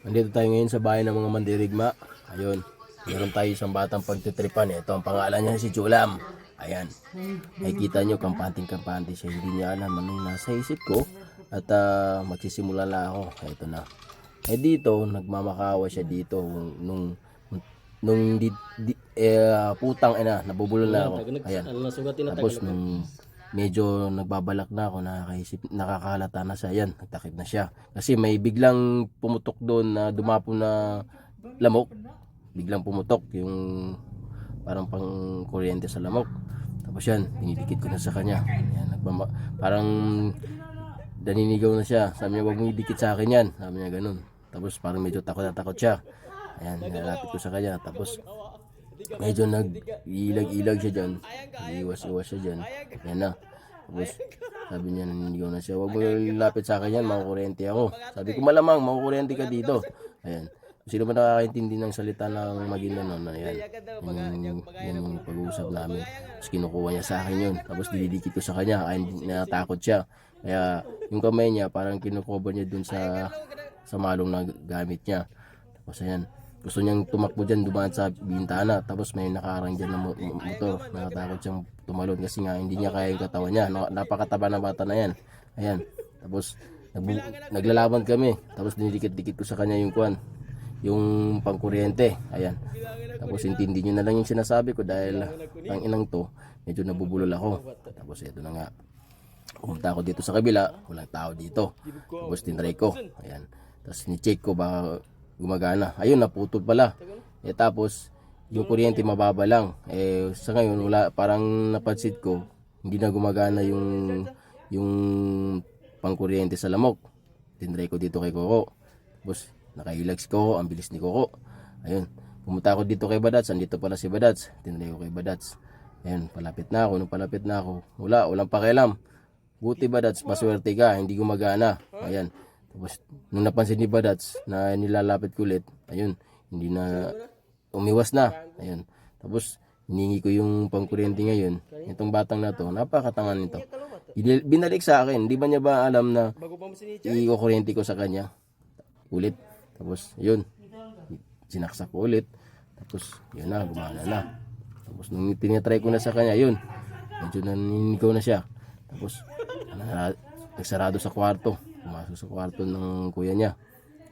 Nandito tayo ngayon sa bahay ng mga mandirigma. Ayun, meron tayo isang batang pagtitripan. Ito ang pangalan niya, si Chulam. Ayan, nakikita nyo, kampanting-kampante siya. Hindi niya alam anong nasa isip ko. At magsisimula na ako. Ito na. Dito, nagmamakawa siya dito. Nung putang ina, nabubulol na ako. Ayan. Tapos nung medyo nagbabalak na ako, nakakahalata na siya. Yan, nagtakip na siya. Kasi may biglang pumutok doon na dumapo na lamok. Biglang pumutok yung parang pang kuryente sa lamok. Tapos yan, dinidikit ko na sa kanya. Yan, parang naninigaw na siya. Sabi niya, wag mo idikit sa akin yan. Sabi niya ganun. Tapos parang medyo takot na takot siya. Ayan, nilalapit ko sa kanya. Tapos medyo nag-ilag-ilag siya dyan. Iwas-iwas siya dyan. Yan na. Tapos sabi niya, naninigaw na siya. Huwag mo lapit sa akin yan, makukurente ako. Sabi ko, malamang, makukurente ka dito. Ayan. Sino ba nakakaintindi ng salita ng Maguindanao? Ayan. Yan yung pag-uusap namin. Tapos kinukuha niya sa akin yun. Tapos didikit ko sa kanya. Ay, natakot siya. Kaya yung kamay niya, parang kinukover niya dun sa malong na gamit niya. Tapos ayan. Gusto niyang tumakbo dyan, dumaan sa bintana. Tapos may nakaarang dyan na motor. Nakatakot siyang tumalon kasi nga hindi niya kaya yung katawan niya. Napakataba ng bata na yan. Ayan. Tapos naglalaban kami. Tapos dinidikit-dikit ko sa kanya yung kuwan, yung pangkuryente. Ayan. Tapos intindi niyo na lang yung sinasabi ko dahil ang inang to, medyo nabubulol ako. Tapos ito na nga. Pumunta ako dito sa kabila. Walang tao dito. Tapos tinry ko. Ayan. Tapos ni-check ko baka gumagana. Ayun, naputol pala. Tapos yung kuryente mababa lang. Sa ngayon wala, parang napansin ko hindi na gumagana yung pangkuryente sa lamok. Tinry ko dito kay Coco. Tapos nakailag si Coco, ang bilis ni Coco. Ayun, pumunta ako dito kay Badats. Andito pala si Badats. Tinry ko kay Badats. Ayun, palapit na ako. Nung palapit na ako, walang pakialam. Buti Badats, maswerte ka, hindi gumagana. Ayan. Tapos nung napansin ni Badats na nilalapit ko ulit, ayun, hindi na, umiwas na. Ayun. Tapos hiningi ko yung pangkuryente ngayon. Itong batang na to, napakatangan nito. Binalik sa akin. Di ba niya ba alam na i-kuryente ko sa kanya ulit? Tapos yun, sinaksak ko ulit. Tapos yun na, gumana na. Tapos nung tinitry ko na sa kanya, yun, medyo naninigaw na siya. Tapos nagsarado sa kwarto. Pumasok sa kwarto ng kuya niya.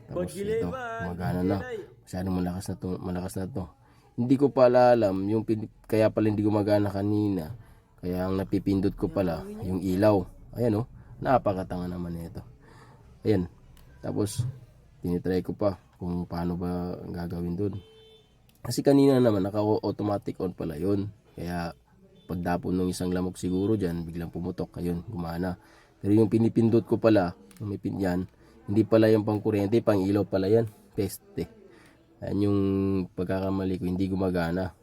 Tapos ito, gumagana na. Masyadong malakas na to. Hindi ko pala alam, kaya pala hindi gumagana kanina. Kaya ang napipindot ko pala, yung ilaw. Ayan, oh, napakatanga naman ito. Ayan. Tapos tinitry ko pa kung paano ba gagawin doon. Kasi kanina naman, naka-automatic on pala yun. Kaya pagdapon ng isang lamok siguro dyan, biglang pumutok. Ayun, gumana. Pero yung pinipindot ko pala, may pinyan, hindi pala yung pangkuryente, pang ilaw pala yan. Peste. Yan yung pagkakamali ko, hindi gumagana.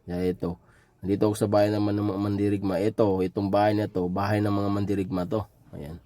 Kaya ito, nandito ako sa bahay naman ng mga mandirigma. Itong bahay na to, bahay ng mga mandirigma to. Ayan.